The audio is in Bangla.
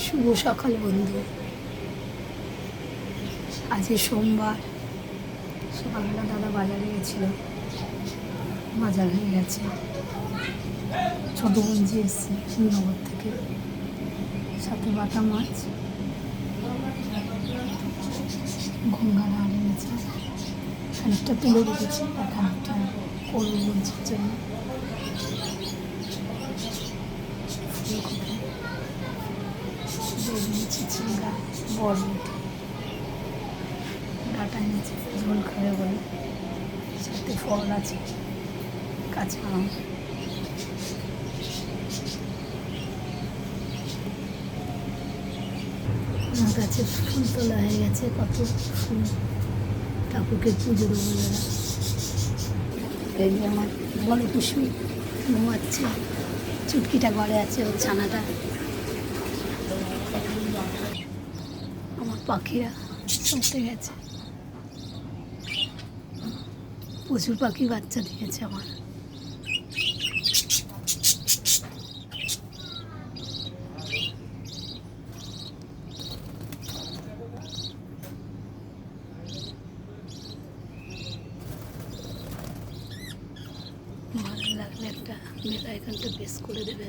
শুভ সকাল বন্ধু। আজকে সোমবার, সকালবেলা দাদা বাজারে গেছিল, বাজার হয়ে গেছে। ছোট গঞ্জি এসছে শ্রীনগর থেকে, সাথে বাটা মাছ, ঘুঙ্গার আর এনেছে। খানিকটা তুলে রেখেছি আর খানিকটা করবো গঞ্জির জন্য। ফুলকপি, বেগুন, চিচিঙ্গা, বরবটি, ডাটা এনেছে ঝোল খাবে বলে। সাথে ফল আছে, কাঁচা আম। আমার কাছে ফুল তোলা হয়ে গেছে, কত ফুল, ঠাকুরকে পুজো দেবো যারা। এই যে আমার বড় কুসুম ঘুমাচ্ছে, চুটকিটা ঘরে আছে, ওর ছানাটা। আমার পাখিরা চলতে গেছে, প্রচুর পাখি বাচ্চা দিয়েছে আমার। ভালো লাগলে একটা বেল আইকনটা প্রেস করে দেবে।